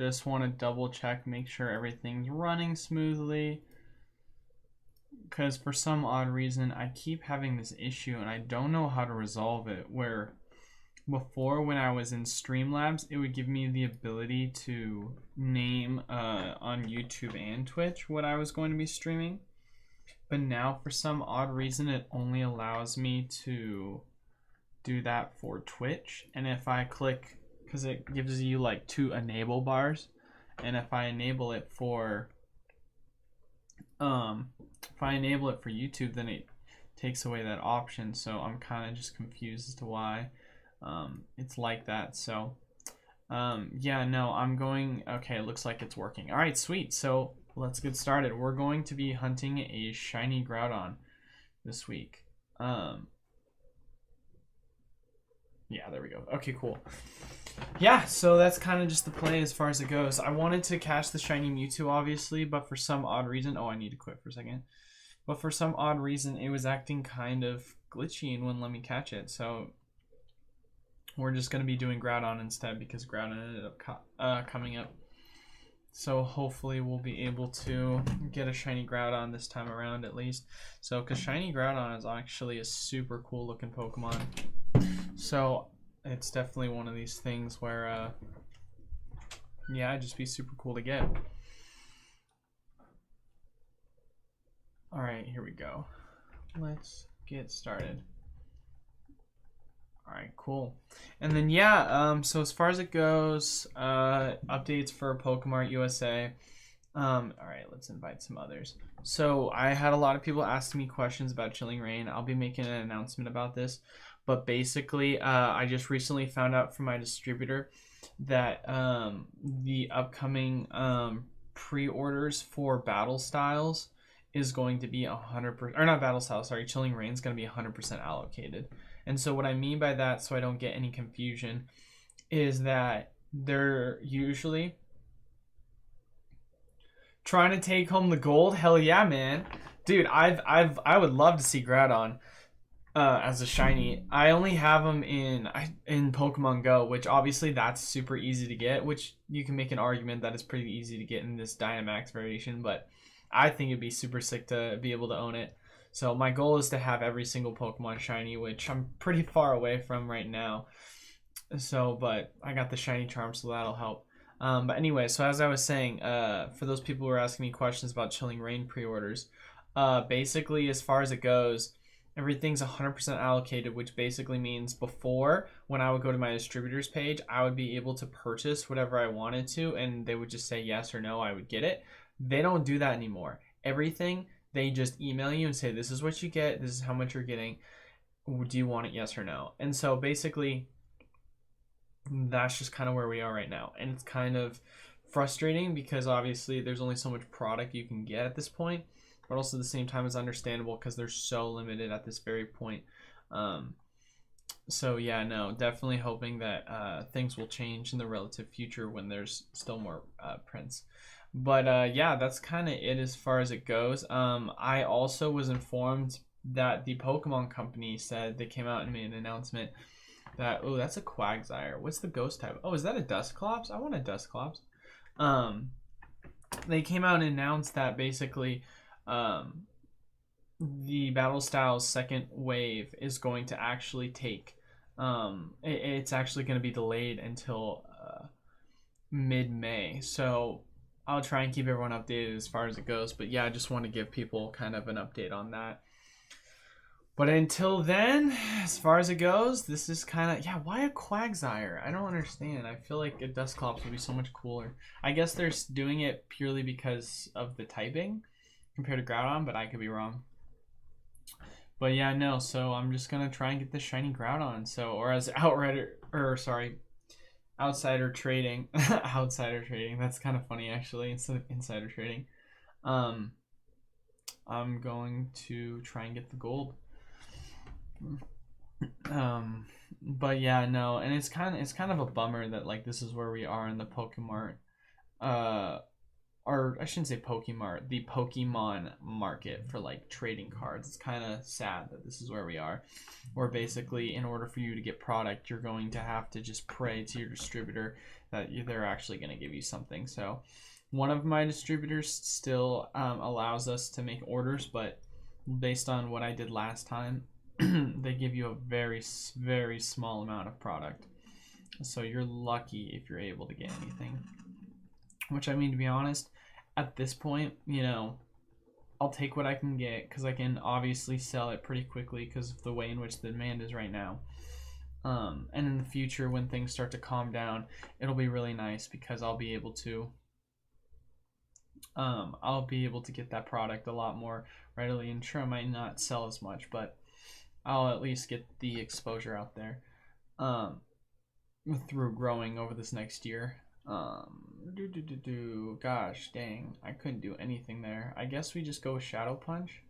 Just want to double check, make sure everything's running smoothly. Because for some odd reason, I keep having this issue and I don't know how to resolve it. Where before, when I was in Streamlabs, it would give me the ability to name on YouTube and Twitch what I was going to be streaming. But now, for some odd reason, it only allows me to do that for Twitch. And if I click, because it gives you like 2 enable bars, and if I enable it for YouTube, then it takes away that option. So I'm kind of just confused as to why it's like that. So yeah, no, I'm going, okay, it looks like it's working. All right, sweet. So let's get started. We're going to be hunting a shiny Groudon this week. Yeah, there we go. Okay, cool. Yeah, so that's kind of just the play as far as it goes. I wanted to catch the shiny Mewtwo, obviously, but for some odd reason... Oh, I need to quit for a second. But for some odd reason, it was acting kind of glitchy and wouldn't let me catch it. So we're just going to be doing Groudon instead because Groudon ended up coming up. So hopefully we'll be able to get a shiny Groudon this time around at least. So, because shiny Groudon is actually a super cool looking Pokemon. So it's definitely one of these things where, yeah, it'd just be super cool to get. All right, here we go. Let's get started. All right, cool. And then, yeah, so as far as it goes, updates for Pokemart USA. All right, let's invite some others. So I had a lot of people asking me questions about Chilling Reign. I'll be making an announcement about this. But basically, I just recently found out from my distributor that the upcoming pre-orders for Battle Styles is going to be 100%, or not Battle Styles, sorry, Chilling Reign is going to be 100% allocated. And so what I mean by that, so I don't get any confusion, is that they're usually trying to take home the gold. Hell yeah, man. Dude, I would love to see Groudon as a shiny. I only have them in Pokemon Go, which obviously that's super easy to get, which you can make an argument that it's pretty easy to get in this Dynamax variation, but I think it'd be super sick to be able to own it. So my goal is to have every single Pokemon shiny, which I'm pretty far away from right now. So, but I got the shiny charm, so that'll help. But anyway, so as I was saying, for those people who are asking me questions about Chilling Reign pre-orders, basically as far as it goes, everything's 100% allocated, which basically means before, when I would go to my distributor's page, I would be able to purchase whatever I wanted to, and they would just say yes or no, I would get it. They don't do that anymore. Everything, they just email you and say, this is what you get, this is how much you're getting, do you want it, yes or no? And so basically, that's just kind of where we are right now. And it's kind of frustrating because obviously there's only so much product you can get at this point. But also at the same time, it's understandable because they're so limited at this very point. So yeah, no, definitely hoping that things will change in the relative future when there's still more prints. But yeah, that's kind of it as far as it goes. I also was informed that the Pokemon Company said they came out and made an announcement that, oh, that's a Quagsire. What's the ghost type? Oh, is that a Dusclops? I want a Dusclops. They came out and announced that basically the Battle Styles second wave is going to actually take it's actually going to be delayed until mid-May. So I'll try and keep everyone updated as far as it goes, but yeah, I just want to give people kind of an update on that. But until then, as far as it goes, this is kind of, yeah, why a Quagsire? I don't understand. I feel like a Dusclops would be so much cooler. I guess they're doing it purely because of the typing compared to Groudon, but I could be wrong. But yeah, no, so I'm just going to try and get this shiny Groudon. So, or as Outsider Trading. Outsider Trading. That's kind of funny, actually, instead of Insider Trading. I'm going to try and get the gold. But yeah, no, and it's kind of a bummer that like this is where we are in the Pokemart, or I shouldn't say Pokemart, the Pokemon market for like trading cards. It's kind of sad that this is where we are, where basically in order for you to get product, you're going to have to just pray to your distributor that they're actually going to give you something. So one of my distributors still allows us to make orders, but based on what I did last time, they give you a very, very small amount of product. So you're lucky if you're able to get anything. Which, I mean, to be honest, at this point, you know, I'll take what I can get because I can obviously sell it pretty quickly because of the way in which the demand is right now. And in the future, when things start to calm down, it'll be really nice because I'll be able to get that product a lot more readily. And sure, I might not sell as much, but I'll at least get the exposure out there through growing over this next year. Gosh dang, I couldn't do anything there. I guess we just go with Shadow Punch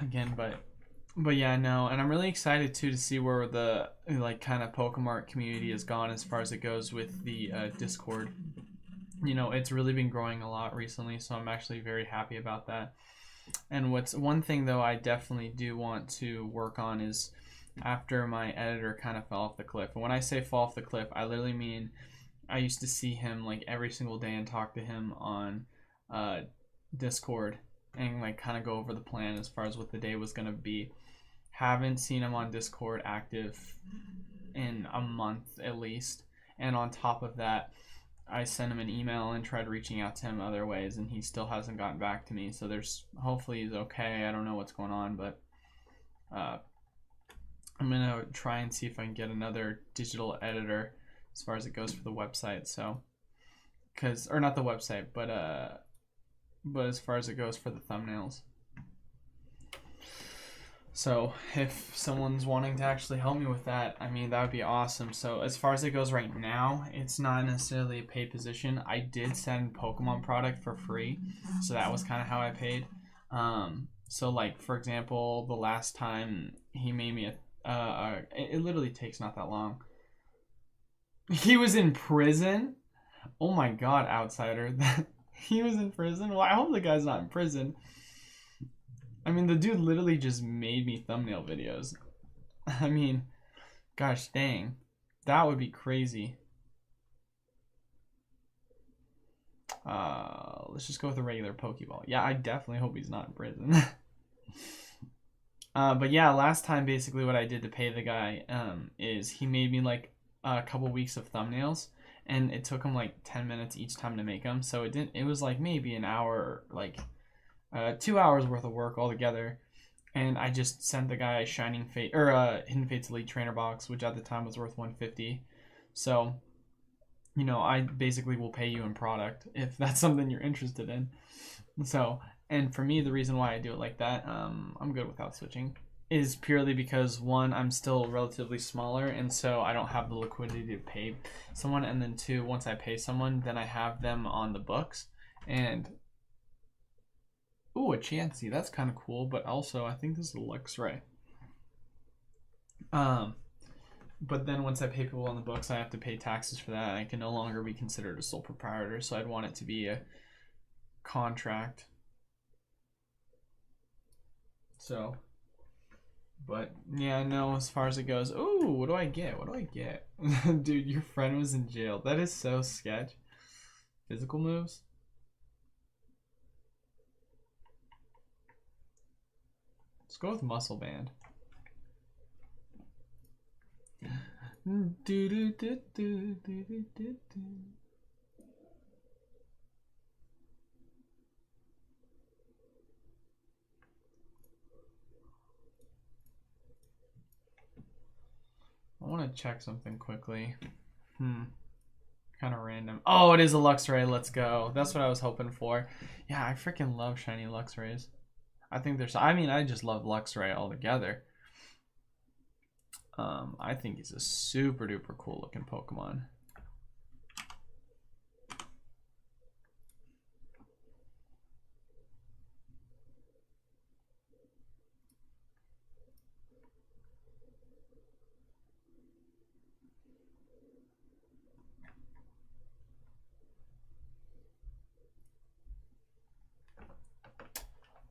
again, but yeah, no, and I'm really excited too to see where the like kind of Pokemart community has gone as far as it goes with the Discord. You know, it's really been growing a lot recently, so I'm actually very happy about that. And one thing though I definitely do want to work on is after my editor kind of fell off the cliff. And when I say fall off the cliff, I literally mean I used to see him like every single day and talk to him on Discord and like kind of go over the plan as far as what the day was going to be. Haven't seen him on Discord active in a month at least. And on top of that, I sent him an email and tried reaching out to him other ways, and he still hasn't gotten back to me. So hopefully he's okay. I don't know what's going on, but I'm gonna try and see if I can get another digital editor as far as it goes for the website. So, or not the website, but as far as it goes for the thumbnails. So if someone's wanting to actually help me with that, I mean, that would be awesome. So as far as it goes right now, it's not necessarily a paid position. I did send Pokemon product for free, so that was kind of how I paid. So like for example, the last time he made me it literally takes not that long. He was in prison. Oh my god, outsider! He was in prison. Well, I hope the guy's not in prison. I mean, the dude literally just made me thumbnail videos. I mean, gosh dang, that would be crazy. Let's just go with a regular Pokeball. Yeah, I definitely hope he's not in prison. But yeah, last time basically what I did to pay the guy is he made me like a couple weeks of thumbnails, and it took him like 10 minutes each time to make them. So it was like maybe an hour, like 2 hours worth of work altogether. And I just sent the guy a Shining Fate or Hidden Fates Elite Trainer box, which at the time was worth $150. So, you know, I basically will pay you in product if that's something you're interested in. So, and for me, the reason why I do it like that, I'm good without switching, is purely because one, I'm still relatively smaller, and so I don't have the liquidity to pay someone. And then two, once I pay someone, then I have them on the books. And ooh, a Chansey, that's kind of cool. But also, I think this is a Luxray. But then once I pay people on the books, I have to pay taxes for that. I can no longer be considered a sole proprietor, so I'd want it to be a contract. So, but yeah, no, as far as it goes, ooh, what do I get? What do I get? Dude, your friend was in jail. That is so sketch. Physical moves? Let's go with Muscle Band. I want to check something quickly. Kind of random. Oh, it is a Luxray. Let's go. That's what I was hoping for. Yeah, I freaking love shiny Luxrays. I think I just love Luxray altogether. I think he's a super duper cool looking Pokemon.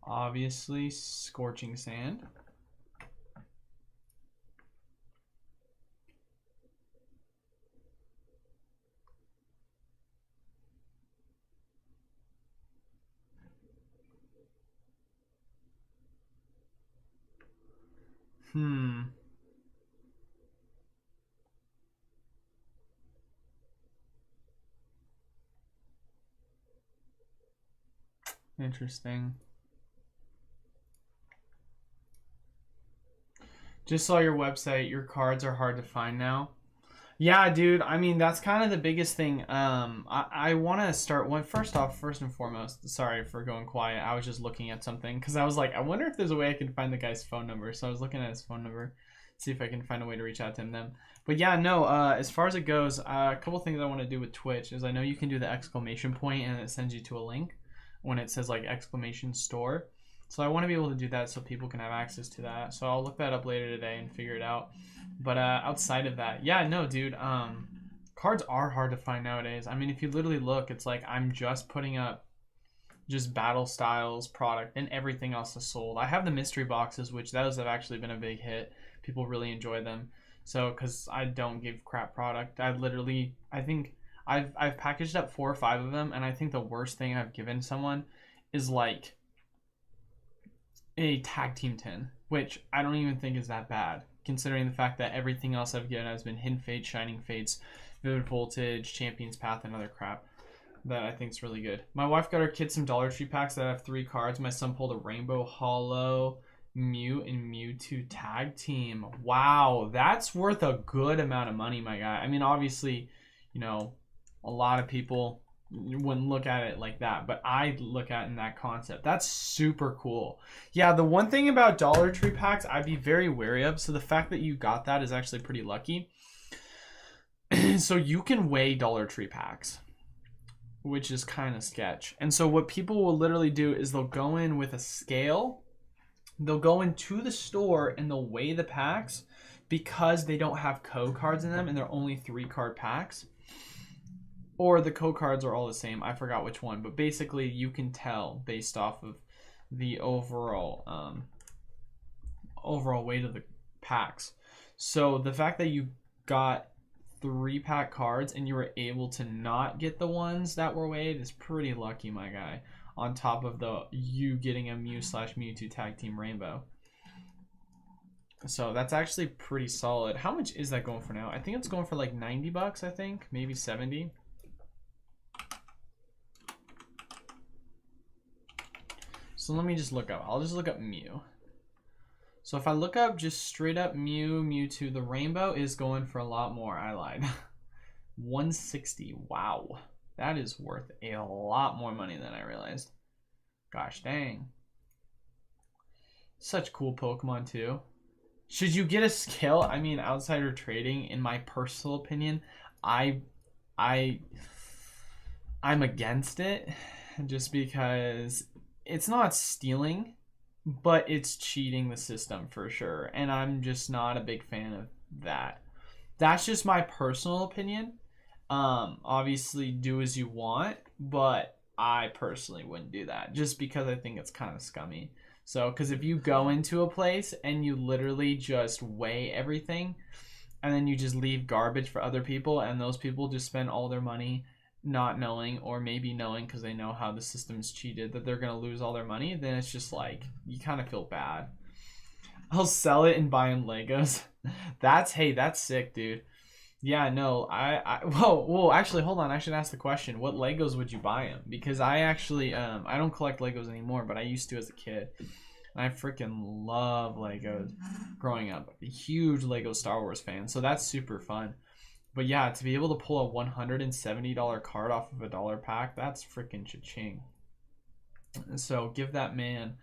Obviously, Scorching Sand. Hmm. Interesting. Just saw your website. Your cards are hard to find now. Yeah, dude. I mean, that's kind of the biggest thing. I want to start one first off, first and foremost. Sorry for going quiet. I was just looking at something because I was like, I wonder if there's a way I can find the guy's phone number. So I was looking at his phone number, see if I can find a way to reach out to him then. But yeah, no. As far as it goes, a couple things I want to do with Twitch is I know you can do the exclamation point and it sends you to a link when it says like exclamation store. So I want to be able to do that so people can have access to that. So I'll look that up later today and figure it out. But outside of that, yeah, no, dude. Cards are hard to find nowadays. I mean, if you literally look, it's like I'm just putting up just battle styles product and everything else is sold. I have the mystery boxes, which those have actually been a big hit. People really enjoy them. So because I don't give crap product, I think I've packaged up 4 or 5 of them, and I think the worst thing I've given someone is like a tag team tin, which I don't even think is that bad, considering the fact that everything else I've given has been Hidden Fates, Shining Fates, Vivid Voltage, Champion's Path, and other crap that I think is really good. My wife got her kids some Dollar Tree packs that have 3 cards. My son pulled a Rainbow Hollow, Mew, and Mewtwo tag team. Wow, that's worth a good amount of money, my guy. I mean, obviously, you know, a lot of people wouldn't look at it like that, but I look at it in that concept. That's super cool. Yeah, the one thing about Dollar Tree packs I'd be very wary of, so the fact that you got that is actually pretty lucky. So you can weigh Dollar Tree packs, which is kind of sketch. And so what people will literally do is they'll go in with a scale, they'll go into the store and they'll weigh the packs because they don't have code cards in them and they're only 3 card packs. Or the code cards are all the same. I forgot which one, but basically you can tell based off of the overall weight of the packs. So the fact that you got 3-pack cards and you were able to not get the ones that were weighed is pretty lucky, my guy. On top of you getting a Mew/Mewtwo tag team rainbow. So that's actually pretty solid. How much is that going for now? I think it's going for like 90 bucks, I think, maybe 70. So let me just look up. I'll just look up Mew. So if I look up just straight up Mewtwo, the rainbow is going for a lot more. I lied. 160. Wow. That is worth a lot more money than I realized. Gosh dang. Such cool Pokemon too. Should you get a skill? I mean, outsider trading, in my personal opinion, I'm against it just because it's not stealing, but it's cheating the system for sure. And I'm just not a big fan of that. That's just my personal opinion. Obviously do as you want, but I personally wouldn't do that just because I think it's kind of scummy. So, because if you go into a place and you literally just weigh everything and then you just leave garbage for other people and those people just spend all their money not knowing, or maybe knowing because they know how the system's cheated, that they're going to lose all their money, then it's just like, you kind of feel bad. I'll sell it and buy him Legos. That's sick, dude. Yeah, no, whoa, actually, hold on. I should ask the question. What Legos would you buy him? Because I actually, I don't collect Legos anymore, but I used to as a kid. And I freaking love Legos growing up. A huge Lego Star Wars fan, so that's super fun. But yeah, to be able to pull a $170 card off of a dollar pack, that's freaking cha-ching. So give that man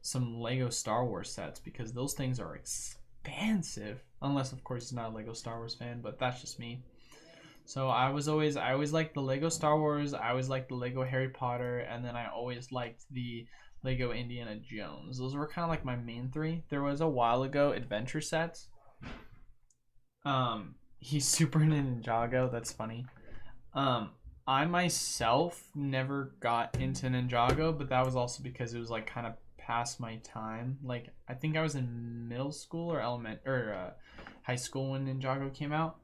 some Lego Star Wars sets because those things are expensive. Unless, of course, he's not a Lego Star Wars fan, but that's just me. So I always liked the Lego Star Wars. I always liked the Lego Harry Potter, and then I always liked the Lego Indiana Jones. Those were kind of like my main 3. There was a while ago adventure sets. He's super into Ninjago. That's funny. I myself never got into Ninjago, but that was also because it was like kind of past my time. Like I think I was in middle school or high school when Ninjago came out.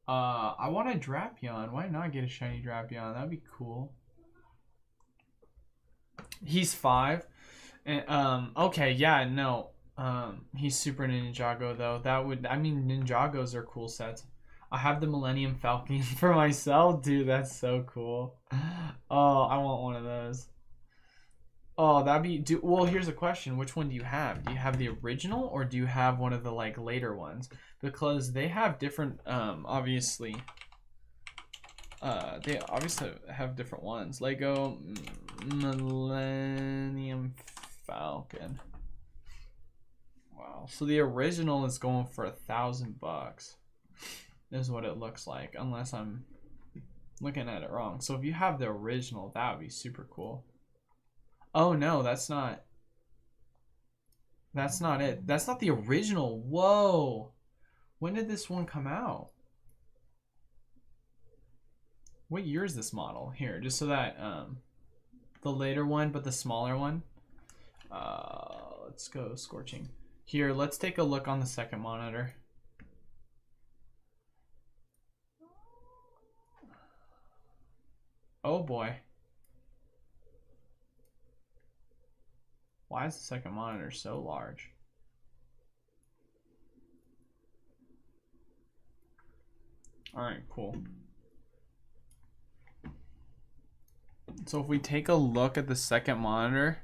I want a Drapion. Why not get a shiny Drapion? That'd be cool. He's 5. And okay, yeah, no. He's Super Ninjago though. That would, I mean, Ninjagos are cool sets. I have the Millennium Falcon for myself, dude. That's so cool. Oh, I want one of those. Oh, that'd be. Well, here's a question: which one do you have? Do you have the original, or do you have one of the like later ones? Because they have different. Obviously. They obviously have different ones. Lego Millennium Falcon. Wow. So the original is going for $1,000. Is what it looks like, unless I'm looking at it wrong. So if you have the original, that would be super cool. Oh no, that's not. That's not it. That's not the original. Whoa. When did this one come out? What year is this model? Here, just so that the later one, but the smaller one. Let's go Scorching. Here, let's take a look on the second monitor. Oh boy. Why is the second monitor so large? Alright, cool. So if we take a look at the second monitor,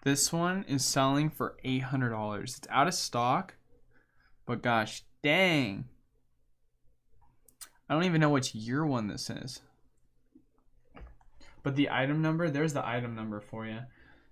this one is selling for $800. It's out of stock, but gosh dang. I don't even know which year one this is. But the item number, there's the item number for you.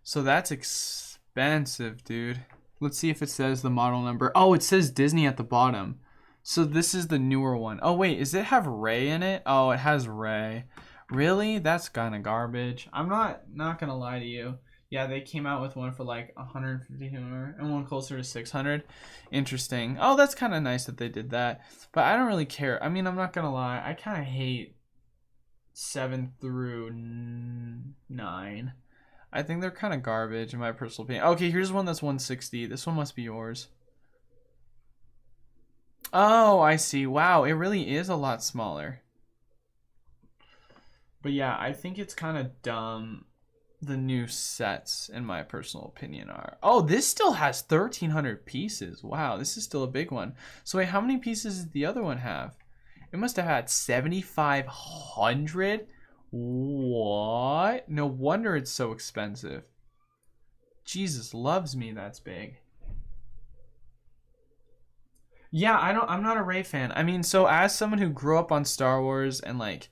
So that's expensive, dude. Let's see if it says the model number. Oh, it says Disney at the bottom. So this is the newer one. Oh, wait, does it have Ray in it? Oh, it has Ray. Really? That's kind of garbage. I'm not going to lie to you. Yeah, they came out with one for like 150 and one closer to 600. Interesting. Oh, that's kind of nice that they did that. But I don't really care. I mean, I'm not going to lie. I kind of hate 7 through 9. I think they're kind of garbage in my personal opinion. Okay, here's one that's 160. This one must be yours. Oh, I see. Wow, it really is a lot smaller. But yeah, I think it's kind of dumb. The new sets, in my personal opinion, are. Oh, this still has 1,300 pieces. Wow, this is still a big one. So wait, how many pieces did the other one have? It must have had 7,500. What? No wonder it's so expensive. Jesus loves me. That's big. Yeah, I'm not a Rey fan. I mean, so as someone who grew up on Star Wars and like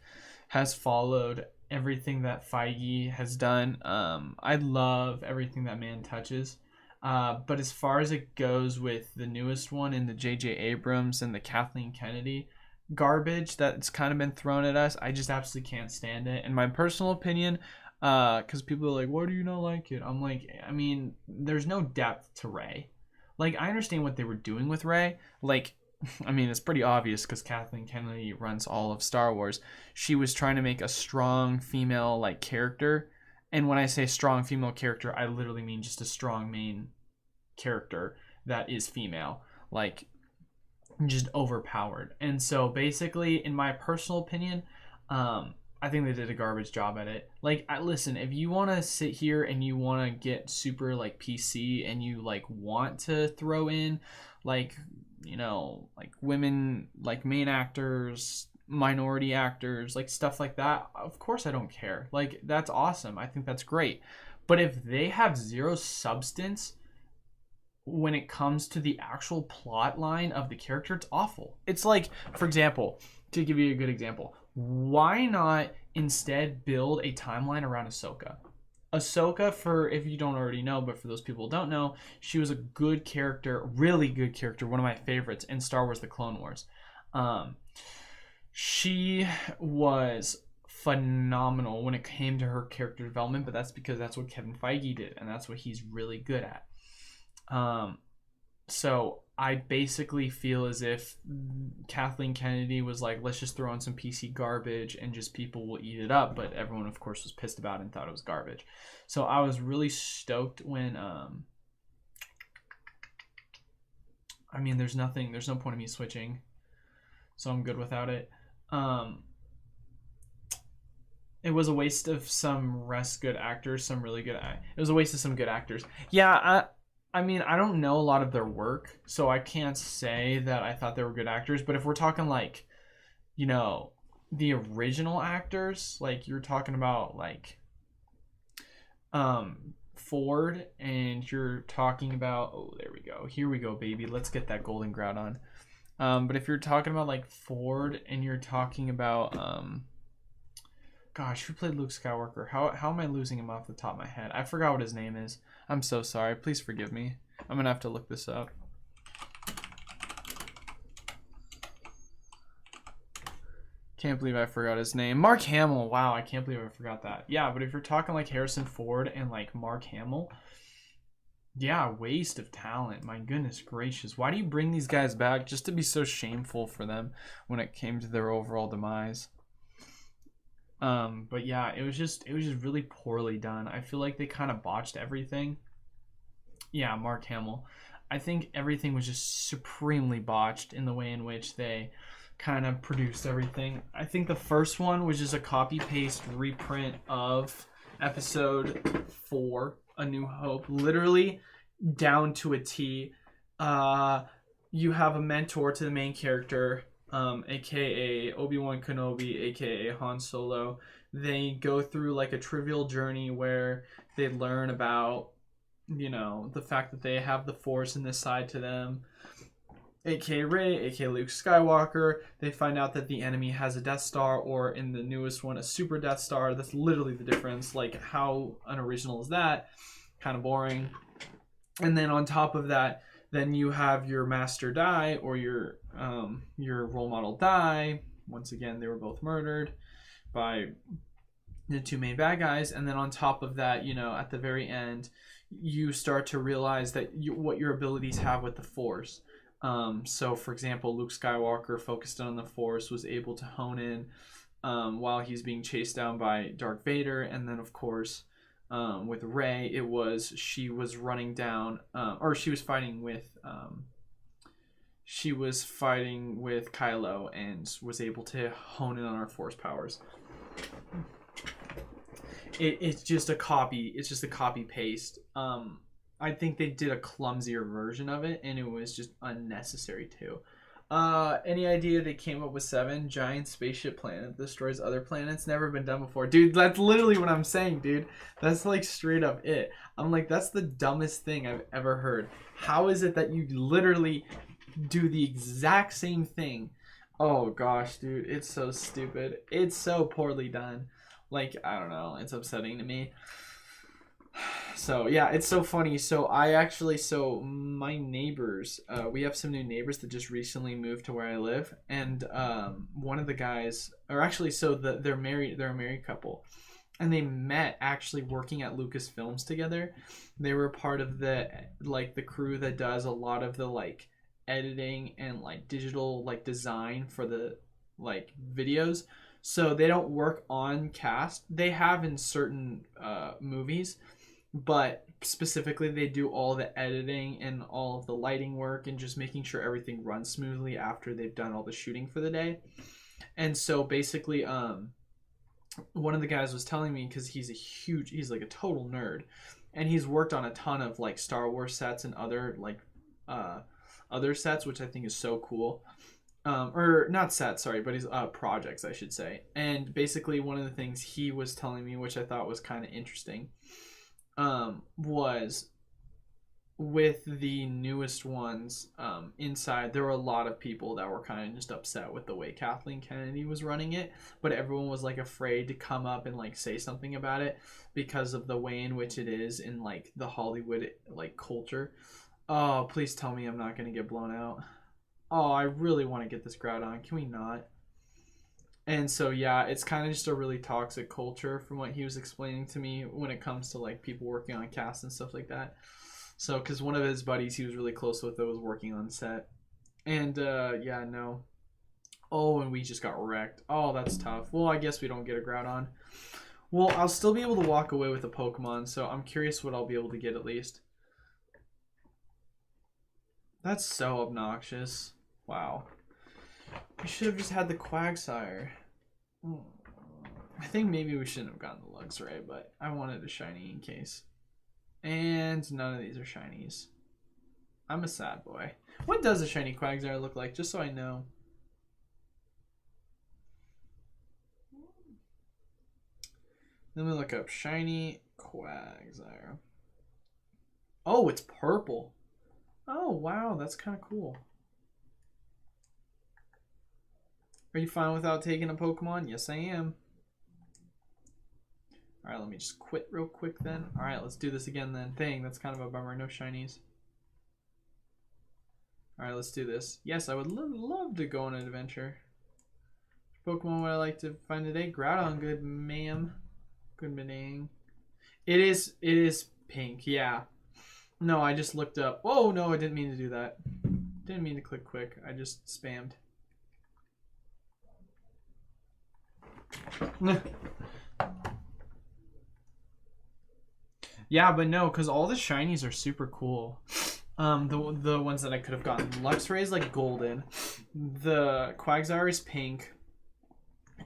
has followed everything that Feige has done, I love everything that man touches. But as far as it goes with the newest one in the J.J. Abrams and the Kathleen Kennedy garbage that's kind of been thrown at us, I just absolutely can't stand it. In my personal opinion, because people are like, why do you not like it? I'm like, I mean, there's no depth to Rey. Like, I understand what they were doing with Rey. Like, I mean, it's pretty obvious because Kathleen Kennedy runs all of Star Wars. She was trying to make a strong female like character. And when I say strong female character, I literally mean just a strong main character that is female. Like, just overpowered. And so basically, in my personal opinion, I think they did a garbage job at it. Like, listen, if you want to sit here and you want to get super like PC and you like want to throw in like, you know, like women, like main actors, minority actors, like stuff like that, of course I don't care. Like, that's awesome. I think that's great. But if they have zero substance when it comes to the actual plot line of the character, it's awful. It's like, for example, to give you a good example, why not instead build a timeline around Ahsoka? Ahsoka, for if you don't already know, but for those people who don't know, she was a good character, really good character, one of my favorites in Star Wars: The Clone Wars. She was phenomenal when it came to her character development, but that's because that's what Kevin Feige did, and that's what he's really good at. So I basically feel as if Kathleen Kennedy was like, let's just throw in some PC garbage and just people will eat it up. But everyone, of course, was pissed about it and thought it was garbage. So I was really stoked when, I mean, there's no point in me switching. So I'm good without it. It was a waste of some good actors, some really good. It was a waste of some good actors. Yeah, I mean, I don't know a lot of their work, so I can't say that I thought they were good actors. But if we're talking like, you know, the original actors, like you're talking about like Ford, and you're talking about, oh, there we go. Here we go, baby. Let's get that golden Groudon. But if you're talking about like Ford, and you're talking about gosh, who played Luke Skywalker? How am I losing him off the top of my head? I forgot what his name is. I'm so sorry. Please forgive me. I'm gonna have to look this up. Can't believe I forgot his name. Mark Hamill. Wow, I can't believe I forgot that. Yeah, but if you're talking like Harrison Ford and like Mark Hamill, yeah, waste of talent. My goodness gracious. Why do you bring these guys back just to be so shameful for them when it came to their overall demise? But yeah, it was just really poorly done. I feel like they kind of botched everything. Yeah, Mark Hamill. I think everything was just supremely botched in the way in which they kind of produced everything. I think the first one was just a copy paste reprint of episode 4, A New Hope, literally down to a T. You have a mentor to the main character, aka Obi-Wan Kenobi, aka Han Solo. They go through like a trivial journey where they learn about, you know, the fact that they have the Force in this side to them, aka Rey, aka Luke Skywalker. They find out that the enemy has a Death Star, or in the newest one, a Super Death Star. That's literally the difference. Like, how unoriginal is that? Kind of boring. And then on top of that, then you have your master die, or your role model die. Once again, they were both murdered by the two main bad guys. And then on top of that, you know, at the very end, you start to realize that what your abilities have with the Force. So for example, Luke Skywalker, focused on the Force, was able to hone in while he's being chased down by Darth Vader. And then of course, with Rey, she was running down, or she was fighting with Kylo, and was able to hone in on her Force powers. It's just a copy. It's just a copy paste. I think they did a clumsier version of it, and it was just unnecessary too. Any idea they came up with 7 giant spaceship planet destroys other planets? Never been done before, dude. That's literally what I'm saying, dude. That's like straight up it. I'm like, that's the dumbest thing I've ever heard. How is it that you literally do the exact same thing? Oh gosh, dude, it's so stupid. It's so poorly done. Like, I don't know. It's upsetting to me. So yeah, it's so funny. So my neighbors, we have some new neighbors that just recently moved to where I live, and one of the guys, or actually, so they're married. They're a married couple, and they met actually working at Lucasfilms together. They were part of the crew that does a lot of the like editing and like digital like design for the like videos. So they don't work on cast. They have in certain movies, but specifically they do all the editing and all of the lighting work and just making sure everything runs smoothly after they've done all the shooting for the day. And so basically one of the guys was telling me, because he's like a total nerd, and he's worked on a ton of like Star Wars sets and other like other sets, which I think is so cool. Or not sets, sorry, but his projects, I should say. And basically one of the things he was telling me, which I thought was kind of interesting, was with the newest ones, inside, there were a lot of people that were kind of just upset with the way Kathleen Kennedy was running it, but everyone was like afraid to come up and like say something about it because of the way in which it is in like the Hollywood like culture. Oh, please tell me I'm not going to get blown out. Oh, I really want to get this Groudon. Can we not? And so, yeah, it's kind of just a really toxic culture from what he was explaining to me when it comes to, like, people working on cast and stuff like that. So, because one of his buddies he was really close with that was working on set. And, yeah, no. Oh, and we just got wrecked. Oh, that's tough. Well, I guess we don't get a Groudon. Well, I'll still be able to walk away with a Pokemon, so I'm curious what I'll be able to get at least. That's so obnoxious. Wow. We should have just had the Quagsire. I think maybe we shouldn't have gotten the Luxray, but I wanted a shiny in case. And none of these are shinies. I'm a sad boy. What does a shiny Quagsire look like? Just so I know. Let me look up shiny Quagsire. Oh, it's purple. Oh, wow. That's kind of cool. Are you fine without taking a Pokemon? Yes, I am. Alright, let me just quit real quick then. Alright, let's do this again then. Dang, that's kind of a bummer. No shinies. Alright, let's do this. Yes, I would love to go on an adventure. Pokemon would I like to find today? Groudon, good ma'am. Good morning. It is pink, yeah. No, I just looked up. Oh, no, I didn't mean to do that. Didn't mean to click quick. I just spammed. Yeah, but no, because all the shinies are super cool. The ones that I could have gotten. Luxray is like golden. The Quagsire is pink.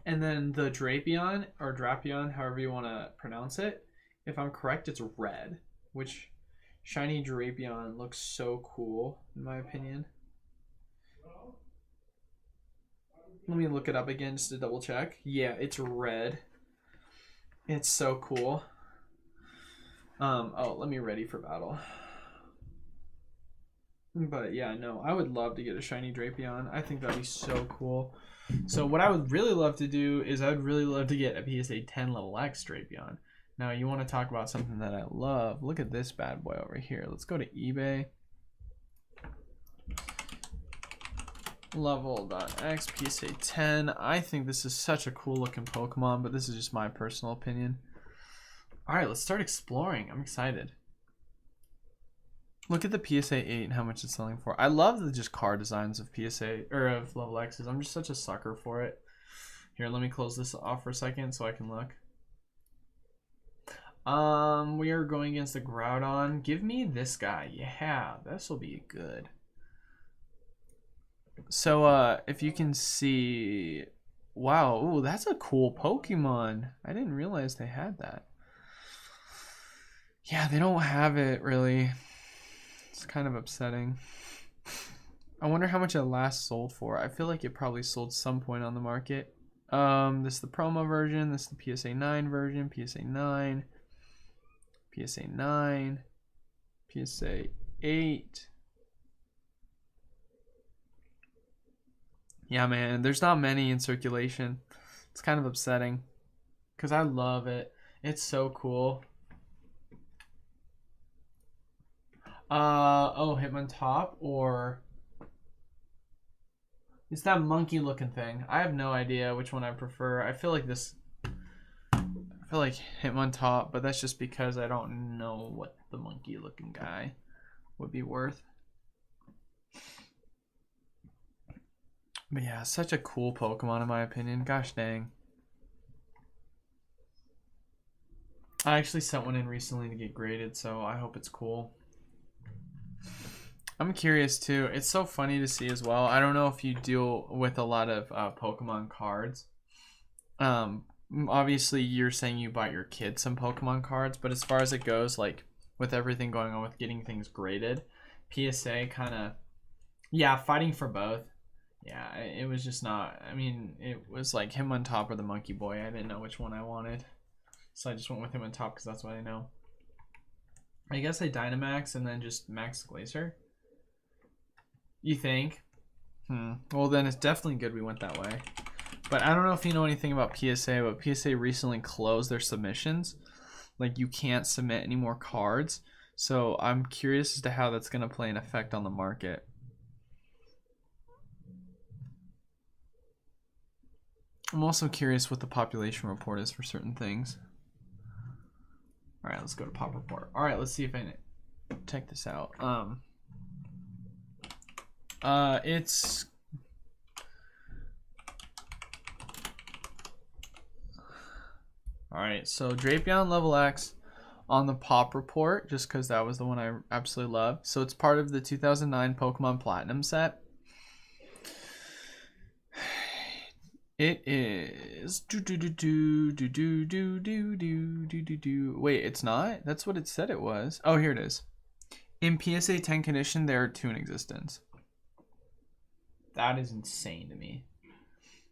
And then the Drapion, or Drapion, however you want to pronounce it, if I'm correct, it's red. Which shiny Drapion looks so cool, in my opinion. Let me look it up again just to double check. Yeah, it's red. It's so cool. Oh, let me ready for battle. But yeah, no, I would love to get a shiny Drapion. I think that'd be so cool. So what I would really love to do is I would really love to get a PSA 10 level X Drapion. Now you want to talk about something that I love. Look at this bad boy over here. Let's go to eBay. Level.X PSA 10. I think this is such a cool looking Pokemon, but this is just my personal opinion. Alright, let's start exploring. I'm excited. Look at the PSA 8 and how much it's selling for. I love the just card designs of PSA or of level X's. I'm just such a sucker for it. Here, let me close this off for a second so I can look. We are going against the Groudon. Give me this guy. Yeah, this will be good. So, if you can see, wow, ooh, that's a cool Pokemon. I didn't realize they had that. Yeah, they don't have it really. It's kind of upsetting. I wonder how much it last sold for. I feel like it probably sold some point on the market. This is the promo version. This is the PSA 9 version. PSA 9. PSA 9. PSA 8. Yeah, man, there's not many in circulation. It's kind of upsetting because I love it. It's so cool. Oh, Hitmontop or it's that monkey looking thing. I have no idea which one I prefer. I feel like Hitmontop, but that's just because I don't know what the monkey looking guy would be worth. But yeah, such a cool Pokemon in my opinion. Gosh dang. I actually sent one in recently to get graded, so I hope it's cool. I'm curious too. It's so funny to see as well. I don't know if you deal with a lot of Pokemon cards. Obviously you're saying you bought your kids some Pokemon cards, but as far as it goes, like with everything going on with getting things graded, PSA kind of, yeah, fighting for both. Yeah, it was just not, I mean, it was like Hitmontop or the Monkey Boy. I didn't know which one I wanted. So I just went with Hitmontop because that's what I know. I guess I Dynamax and then just Max Glacier. You think? Well, then it's definitely good we went that way. But I don't know if you know anything about PSA, but PSA recently closed their submissions. Like, you can't submit any more cards. So I'm curious as to how that's going to play an effect on the market. I'm also curious what the population report is for certain things. All right, let's go to pop report. All right, let's see if I can check this out. It's all right. So Drapion level X on the pop report, just because that was the one I absolutely love. So it's part of the 2009 Pokemon Platinum set. It is Wait, it's not? That's what it said it was. Oh, here it is. In PSA 10 condition, there are 2 in existence. That is insane to me.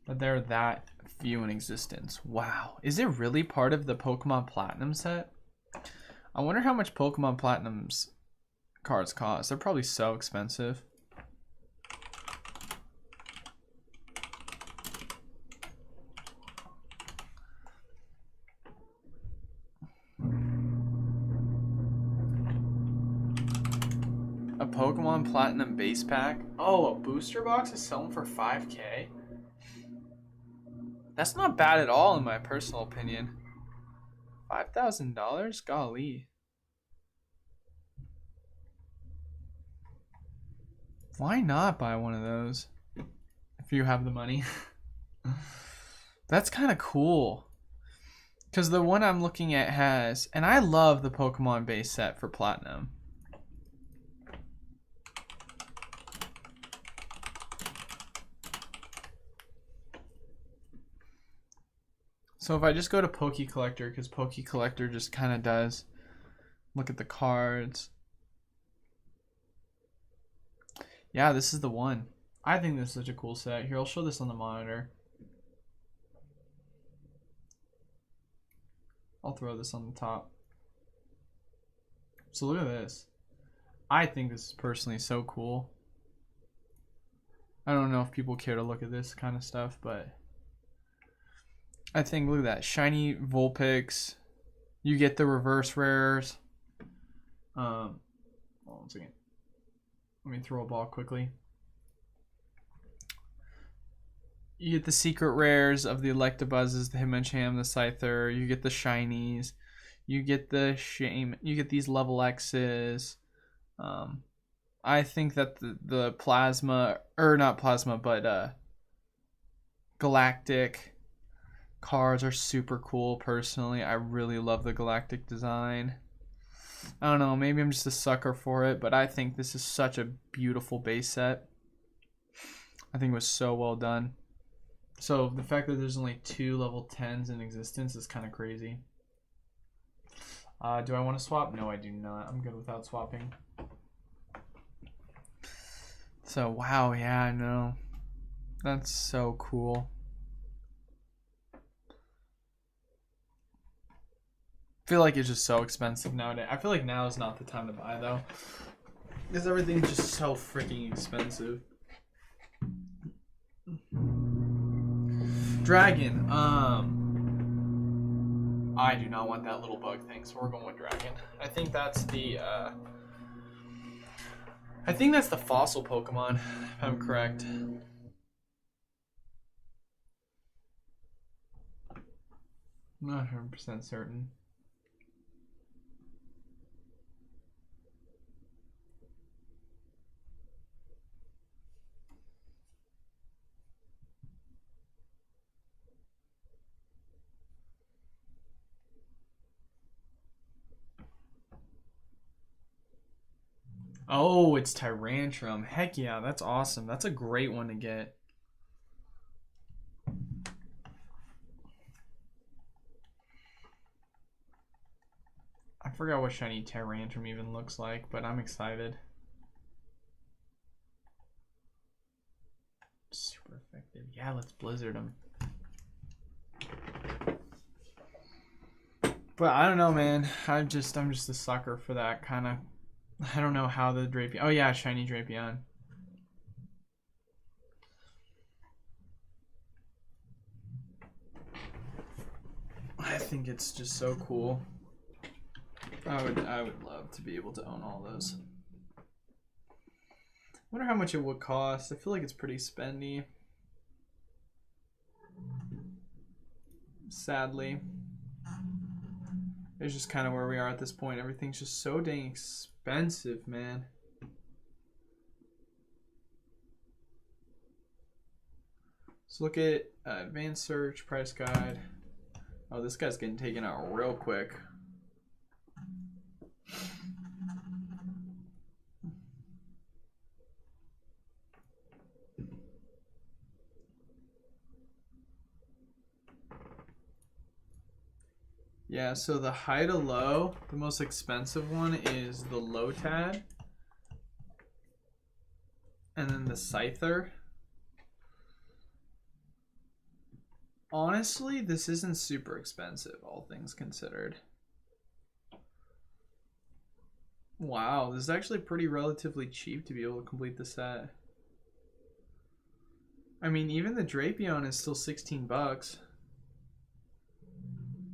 But there are that few in existence. Wow. Is it really part of the Pokemon Platinum set? I wonder how much Pokemon Platinum's cards cost. They're probably so expensive. A Pokemon Platinum base pack. Oh, a booster box is selling for $5K. That's not bad at all in my personal opinion. $5,000? Golly. Why not buy one of those if you have the money? That's kind of cool. Because the one I'm looking at has, and I love the Pokemon base set for Platinum. So if I just go to Poke Collector, because Poke Collector just kind of does look at the cards. Yeah, this is the one. I think this is such a cool set. Here, I'll show this on the monitor. I'll throw this on the top. So look at this. I think this is personally so cool. I don't know if people care to look at this kind of stuff, but I think, look at that. Shiny Vulpix. You get the reverse rares. Hold on a second. Let me throw a ball quickly. You get the secret rares of the Electabuzzes, the Hitmonchan, the Scyther. You get the shinies. You get the You get these level X's. I think that the plasma, or not plasma, but galactic cards are super cool. Personally, I really love the galactic design. I don't know, maybe I'm just a sucker for it, but I think this is such a beautiful base set. I think it was so well done. So the fact that there's only 2 level 10s in existence is kind of crazy. Do I want to swap? No, I do not. I'm good without swapping. So, wow, yeah, I know. That's so cool. I feel like it's just so expensive nowadays. I feel like now is not the time to buy, though. Because everything's just so freaking expensive. Dragon. I do not want that little bug thing, so we're going with Dragon. I think that's the fossil Pokemon, if I'm correct. I'm not 100% certain. Oh, it's Tyrantrum. Heck yeah, that's awesome. That's a great one to get. I forgot what shiny Tyrantrum even looks like, but I'm excited. Super effective. Yeah, let's Blizzard him. But I don't know, man. I'm just a sucker for that kind of. I don't know how the Drapion. Oh yeah, shiny Drapion. I think it's just so cool. I would love to be able to own all those. I wonder how much it would cost. I feel like it's pretty spendy. Sadly. It's just kind of where we are at this point. Everything's just so dang expensive, man. So look at advanced search, price guide. Oh, this guy's getting taken out real quick. Yeah, so the high to low, the most expensive one is the Lotad. And then the Scyther. Honestly, this isn't super expensive, all things considered. Wow, this is actually pretty relatively cheap to be able to complete the set. I mean, even the Drapion is still 16 bucks.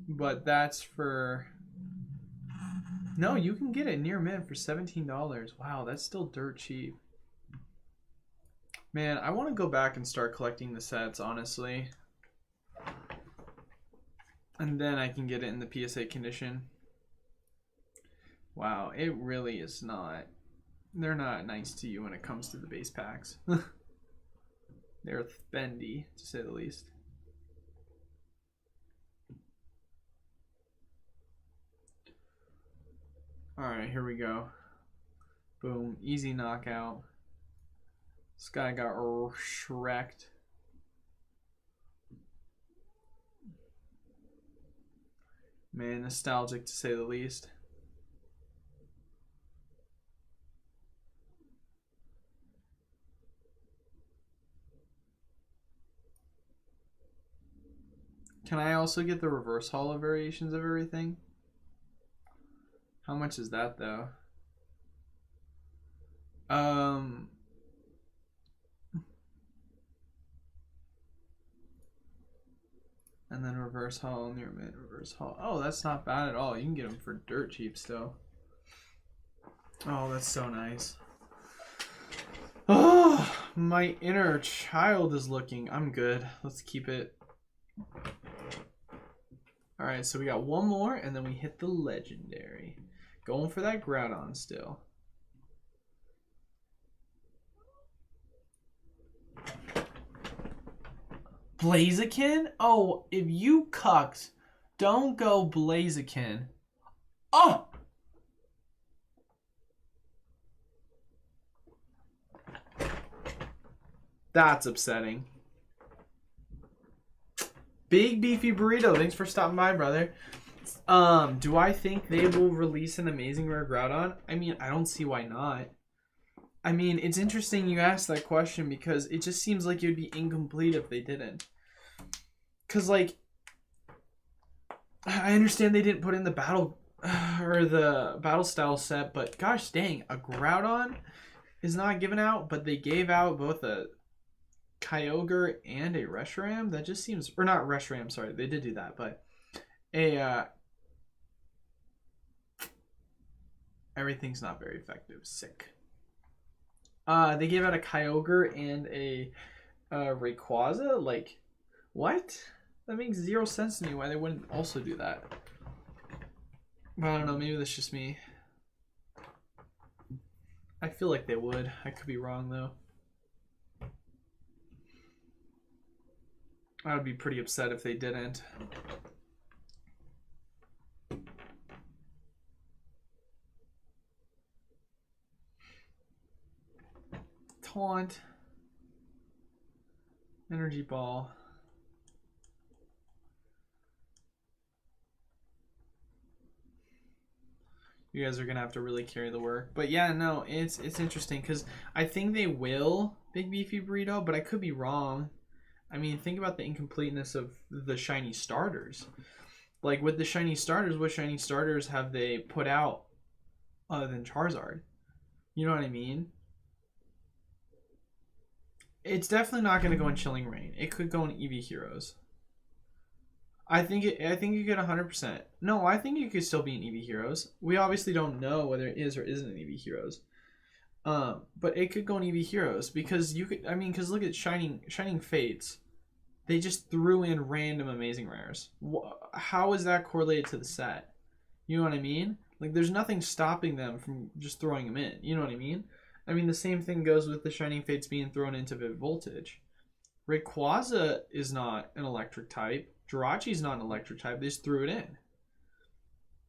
But that's for... No, you can get it near mint for $17. Wow, that's still dirt cheap. Man, I want to go back and start collecting the sets, honestly. And then I can get it in the PSA condition. Wow, it really is not. They're not nice to you when it comes to the base packs. They're spendy, to say the least. Alright, here we go. Boom, easy knockout. This guy got shreked. Man, nostalgic to say the least. Can I also get the reverse holo variations of everything? How much is that though? And then reverse holo, near mint, reverse holo. Oh, that's not bad at all. You can get them for dirt cheap still. Oh, that's so nice. Oh, my inner child is looking. I'm good. Let's keep it. Alright, so we got one more, and then we hit the legendary. Going for that Groudon still. Blaziken? Oh, if you cucked, don't go Blaziken. Oh! That's upsetting. Big Beefy Burrito, thanks for stopping by, brother. Do I think they will release an amazing rare Groudon? I mean, I don't see why not. I mean, it's interesting you asked that question because it just seems like it would be incomplete if they didn't. Because, like, I understand they didn't put in the battle or the battle style set, but gosh dang, a Groudon is not given out, but they gave out both a Kyogre and a Reshiram. That just seems, or not Reshiram, sorry, they did do that, but a everything's not very effective. Sick. They gave out a Kyogre and a Rayquaza. Like, what? That makes zero sense to me. Why they wouldn't also do that? But I don't know. Maybe that's just me. I feel like they would. I could be wrong though. I would be pretty upset if they didn't. Taunt. Energy Ball. You guys are gonna have to really carry the work. But yeah, no, it's interesting because I think they will Big Beefy Burrito, but I could be wrong. I mean, think about the incompleteness of the shiny starters. Like with the shiny starters, what shiny starters have they put out other than Charizard? You know what I mean? It's definitely not going to go in Chilling Reign. It could go in Eevee Heroes. I think you could 100%. No, I think it could still be in Eevee Heroes. We obviously don't know whether it is or isn't in Eevee Heroes. But it could go in Eevee Heroes because you could. I mean, because look at Shining Fates. They just threw in random amazing rares. How is that correlated to the set? You know what I mean? Like, there's nothing stopping them from just throwing them in. You know what I mean? I mean, the same thing goes with the Shining Fates being thrown into Vivid Voltage. Rayquaza is not an electric type. Jirachi's not an electric type. They just threw it in.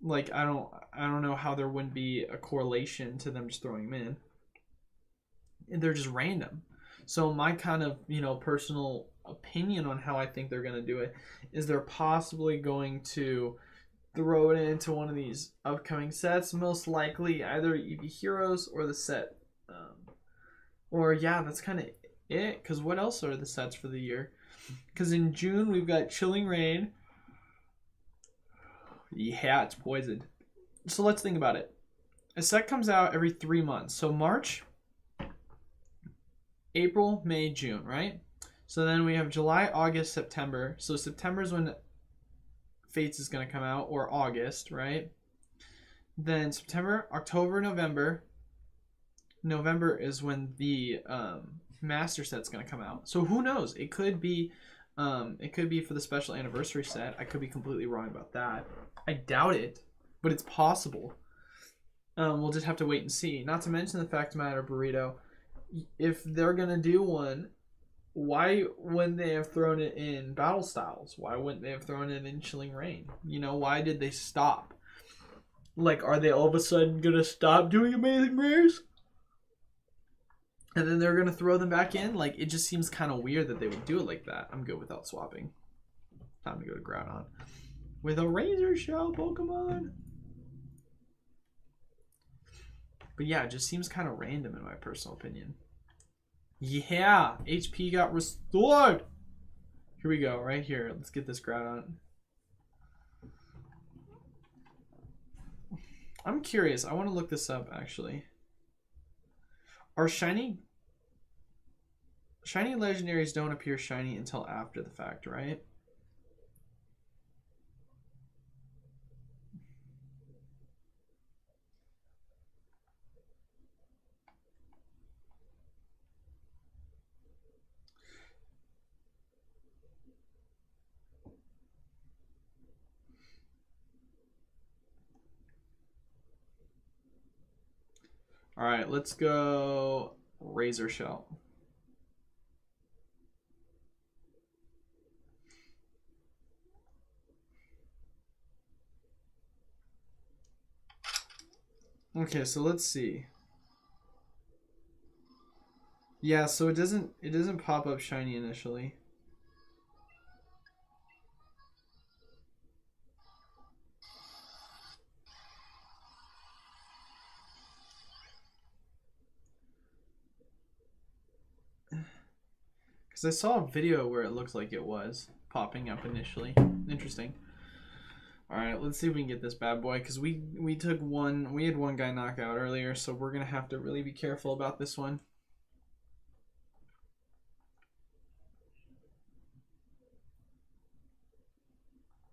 Like, I don't know how there wouldn't be a correlation to them just throwing them in. And they're just random. So my kind of, personal opinion on how I think they're going to do it is they're possibly going to throw it into one of these upcoming sets. Most likely either Eevee Heroes or the set. Or yeah, that's kind of it. Because what else are the sets for the year? Because in June we've got Chilling Reign. Yeah, it's poisoned. So let's think about it. A set comes out every 3 months. So March, April, May, June, right? So then we have July, August, September. So September is when Fates is going to come out, or August, right? Then September, October, November. November is when the master set's going to come out. So who knows? It could be for the special anniversary set. I could be completely wrong about that. I doubt it, but it's possible. We'll just have to wait and see. Not to mention the fact of the matter, Burrito, if they're going to do one, why wouldn't they have thrown it in Battle Styles? Why wouldn't they have thrown it in Chilling Reign? You know, why did they stop? Like, are they all of a sudden going to stop doing Amazing Rares? And then they're going to throw them back in? Like, it just seems kind of weird that they would do it like that. I'm good without swapping. Time to go to Groudon. With a Razor Shell Pokemon. But yeah, it just seems kind of random in my personal opinion. Yeah, HP got restored. Here we go, right here. Let's get this Groudon. I'm curious. I want to look this up, actually. Are shiny legendaries don't appear shiny until after the fact, right? All right, let's go Razor Shell. Okay, so let's see. Yeah, so it doesn't pop up shiny initially. Because I saw a video where it looked like it was popping up initially. Interesting. Alright, let's see if we can get this bad boy. Because we had one guy knock out earlier, so we're going to have to really be careful about this one.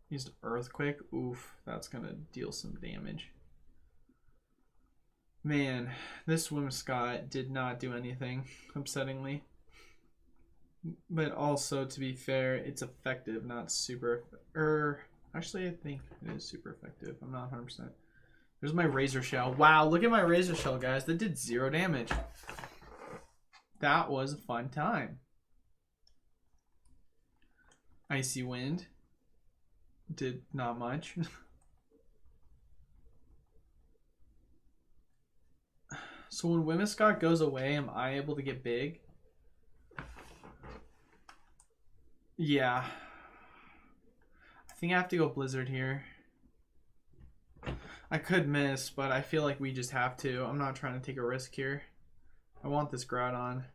Used Earthquake. Oof, that's going to deal some damage. Man, this Whimsicott did not do anything, upsettingly. But also, to be fair, it's effective, not super... Actually, I think it is super effective. I'm not 100%. There's my Razor Shell. Wow, look at my Razor Shell, guys. That did 0 damage. That was a fun time. Icy Wind. Did not much. So when Whimsicott goes away, am I able to get big? Yeah. I think I have to go Blizzard here. I could miss, but I feel like we just have to. I'm not trying to take a risk here. I want this Groudon.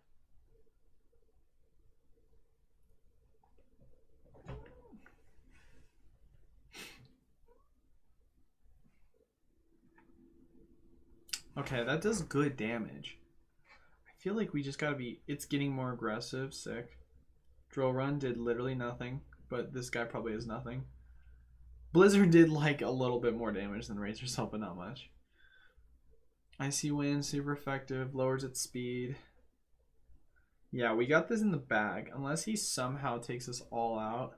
Okay, that does good damage. I feel like we just gotta be... It's getting more aggressive. Sick. Drill Run did literally nothing, but this guy probably has nothing. Blizzard did like a little bit more damage than Razor Shell, but not much. Icy Wind, super effective, lowers its speed. Yeah, we got this in the bag. Unless he somehow takes us all out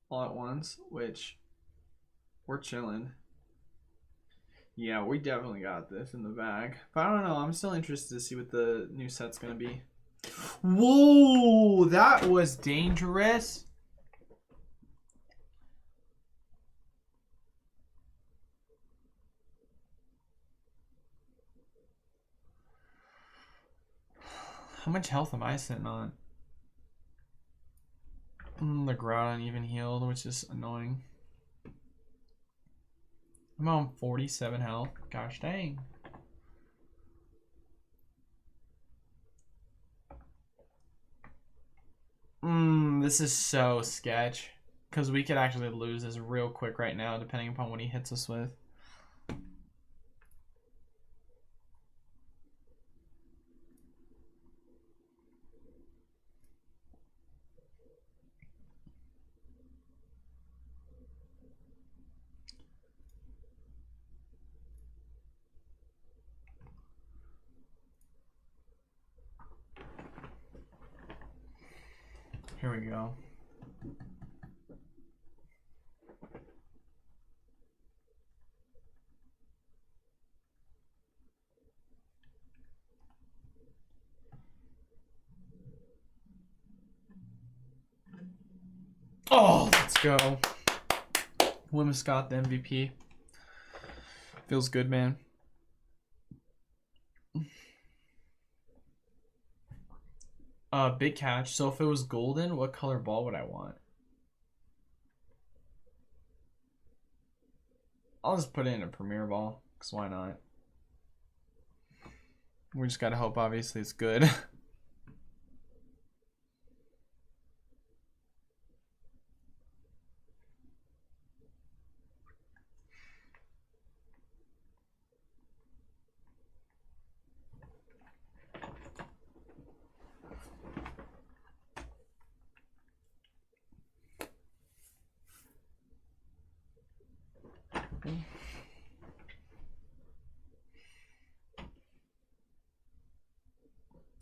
all at once, which we're chilling. Yeah, we definitely got this in the bag. But I don't know. I'm still interested to see what the new set's going to be. Whoa, that was dangerous. How much health am I sitting on? The Groudon even healed, which is annoying. I'm on 47 health. Gosh dang. This is so sketch. Because we could actually lose this real quick right now, depending upon what he hits us with. Here we go. Oh, let's go. Wimmer Scott, the MVP. Feels good, man. Big catch. So if it was golden, what color ball would I want? I'll just put it in a premier ball, because why not? We just gotta hope, obviously, it's good.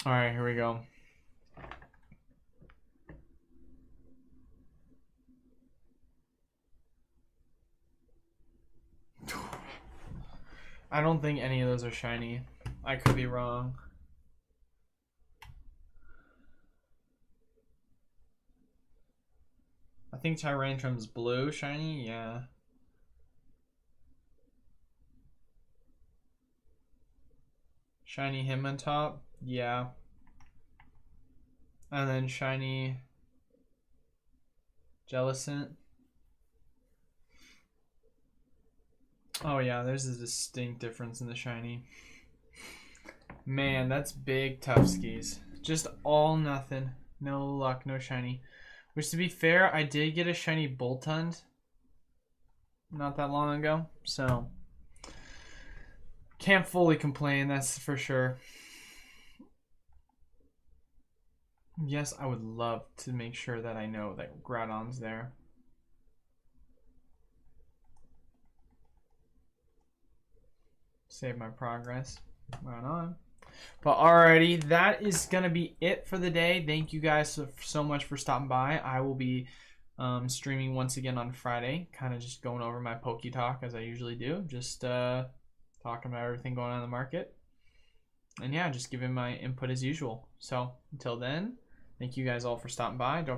All right, here we go. I don't think any of those are shiny. I could be wrong. I think Tyrantrum's blue shiny, yeah. Shiny him on top, yeah. And then shiny Jellicent. Oh yeah, there's a distinct difference in the shiny. Man, that's big tough skis. Just all nothing. No luck, no shiny. Which, to be fair, I did get a shiny Boltund not that long ago, so can't fully complain, that's for sure. Yes, I would love to make sure that I know that Groudon's there. Save my progress. Right on. But alrighty, that is gonna be it for the day. Thank you guys so much for stopping by. I will be streaming once again on Friday, kind of just going over my Poke Talk as I usually do, just talking about everything going on in the market, and yeah, just giving my input as usual. So until then, thank you guys all for stopping by. Don't